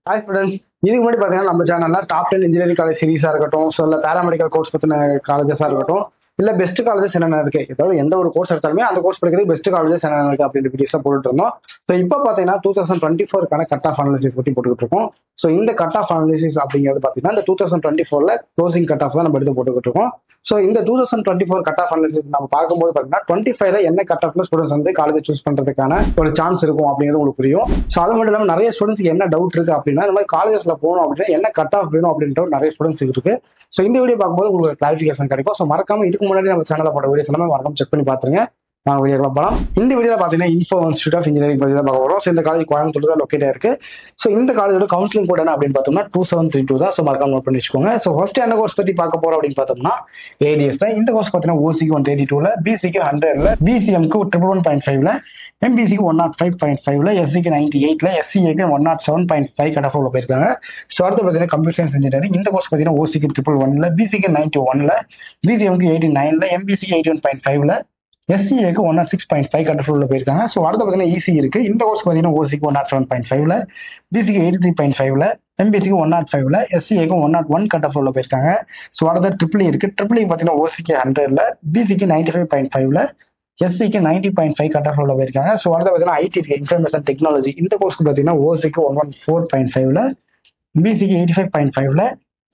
Hi students, இதுக்கு முன்னாடி பார்த்தீங்கன்னா நம்ம சேனல்ல டாப் 10 இன்ஜினியரிங் காலேஜ் சீரிஸா இருக்கட்டும், ஸோ இல்லை பேராமெடிக்கல் கோர்ஸ் பற்றின காலேஜஸாக இருக்கட்டும், இல்லை பெஸ்ட் காலேஜஸ் என்னென்ன இருக்கு, ஏதாவது எந்த ஒரு கோர்ஸ் எடுத்தாலுமே அந்த கோர்ஸ் படிக்கிறது பெஸ்ட் காலேஜஸ் என்னென்ன இருக்கு அப்படின்ற வீடியோஸ்லாம் போட்டுட்டு இருந்தோம். ஸோ இப்போ பார்த்தீங்கன்னா 2024 கட் ஆஃப் அனாலிசிஸ் பற்றி போட்டுக்கிட்டு இருக்கோம். ஸோ இந்த கட் ஆஃப் அனாலிசிஸ் அப்படிங்கிறது பார்த்தீங்கன்னா இந்த 2024 க்ளோசிங் கட் ஆஃப் தான் நம்ம எடுத்து போட்டுக்கிட்டு இருக்கோம். ஸோ இந்த 2024 கட் ஆஃப் அனாலிசிஸ் நம்ம பார்க்கும்போது பார்த்தீங்கன்னா 25ல என்ன கட் ஆஃப்ல ஸ்டூடெண்ட்ஸ் வந்து காலேஜ் சூஸ் பண்றதுக்கான ஒரு சான்ஸ் இருக்கும் அப்படிங்கிறது உங்களுக்கு புரியும். ஸோ அது மட்டும் இல்லாமல் நிறைய ஸ்டூடெண்ட்ஸ்க்கு என்ன டவுட் இருக்கு அப்படின்னா, இந்த மாதிரி காலேஜஸ்ல போகணும் அப்படின்னா என்ன கட் ஆஃப் வேணும் அப்படின்ற நிறைய ஸ்டூடெண்ட்ஸ் இருக்கு. ஸோ இந்த வீடியோ பார்க்கும்போது உங்களுக்கு கிளாரிஃபிகேஷன் கிடைக்கும். ஸோ மறக்காம இதுக்கு முன்னாடி நம்ம சேனலில் போட்ட வீடியோஸ் எல்லாமே மறக்காம செக் பண்ணி பாத்துருங்க. நான் வீடியோக்குள்ள போகலாம். இந்த வீடியோவில் பார்த்தீங்கன்னா இன்ஃபோ இன்ஸ்டியூட் ஆஃப் இன்ஜினியரிங் பற்றி தான் பார்க்க வரும். ஸோ இந்த காலேஜ் கோயம்புத்தூர் தான் லொக்கேட் ஆயிருக்கு. ஸோ இந்த காலேஜோட கவுன்சிலிங் கோட் என்ன அப்படின்னு பார்த்தோம்னா 2732 தான். ஸோ மறக்காம நோட் பண்ணி வச்சுக்கோங்க. ஸோ ஃபர்ஸ்ட் என்ன கோர்ஸ் பற்றி பார்க்க போறோம் அப்படின்னு பார்த்தோம்னா ஏடிஎஸ் தான். இந்த கோர்ஸ் பார்த்தீங்கன்னா ஓசிக்கு 132ல, பிசிக்கு 100ல, பிசிஎம்க்கு 111.5ல, எம்பிசிக்கு 105.5ல, எஸ்சிக்கு 98ல, எஸ்சிஏக்கு 107.5 கட் ஆஃப் போயிருக்காங்க. ஸோ அடுத்து பார்த்தீங்கன்னா கம்ப்யூட்டர் சயின்ஸ் இன்ஜினியரிங். இந்த கோர்ஸ் பார்த்தீங்கன்னா ஓசிக்கு 111ல, பிசிக்கு 91ல, பிசிஎம்க்கு 89ல, எம்பிசிக்கு 81.5ல, எஸ்சிஏக்கு 106.5 கட் ஆஃப் போயிருக்காங்க. ஸோ அடுத்து பார்த்தீங்கன்னா இசி இருக்கு. இந்த கோர்ஸ் பார்த்தீங்கன்னா ஓசிக்கு 107.5ல, பிசிக்கு 83.5ல, எம்பிசிக்கு 105ல, எஸ்சிஏக்கு 101 கட் ஆஃப் போயிருக்காங்க. ஸோ அடுத்த ட்ரிபிள் இருக்கு. ட்ரிபிள் பார்த்தீங்கன்னா ஓசிக்கு 100ல, பிசிக்கு 95.5ல, எஸ்சிக்கு 90.5 கட் ஆஃப் போயிருக்காங்க. ஸோ அடுத்து பார்த்தீங்கன்னா ஐடி இருக்கு, இன்ஃபர்மேஷன் டெக்னாலஜி. இந்த கோர்ஸ்க்கு பார்த்தீங்கன்னா ஓசிக்கு 114.5ல, பிசிக்கு 85.5ல,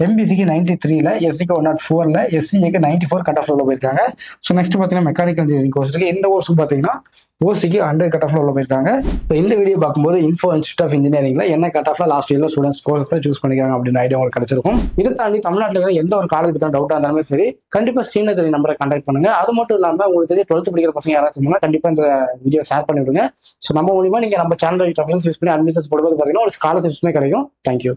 எம்பிசிக்கு 93ல, எஸ்சிக்கு 104ல, எஸ்சிஏக்கு 94 கட் ஆஃப் போயிருக்காங்க. ஸோ நெக்ஸ்ட் பார்த்தீங்கன்னா மெக்கானிக்கல் இன்ஜினியரிங் கோர்ஸ் இருக்கு. இந்த கோர்ஸுக்கு பார்த்தீங்கன்னா ஓசிக்கு 100 கட் ஆஃப்ல போயிருக்காங்க. ஸோ இந்த வீடியோ பார்க்கும்போது இன்ஃபோ இன்ஸ்டியூட் ஆஃப் இன்ஜினியரிங்ல என்ன கட் ஆஃப்ல லாஸ்ட் இயர்ல ஸ்டூடெண்ட்ஸ் கோர்ஸ் சூஸ் பண்ணிக்கிறாங்க அப்படின்னு ஐடியா உங்களுக்கு கிடைச்சிருக்கும். இதை தாண்டி தமிழ்நாட்டில் இருக்கிற எந்த ஒரு காலேஜ் பற்றி டவுட்டா இருந்தாலுமே சரி, கண்டிப்பா ஸ்க்ரீன்ல தெரிய நம்பரை கான்டாக்ட் பண்ணுங்க. அது மட்டும் இல்லாம உங்களுக்கு தெரிய 12th படிக்கிற பசங்க யாராச்சும் இருந்தாலும் கண்டிப்பா இந்த வீடியோ ஷேர் பண்ணி விடுங்க. ஸோ நம்ம மூலியமா நீங்க நம்ம சேனல் ரெஃபரன்ஸ் யூஸ் பண்ணி அட்மிஷன்ஸ் போடும்போது பார்த்தீங்கன்னா ஒரு ஸ்காலர்ஷிப்ஸ்மே கிடைக்கும். தேங்க்யூ.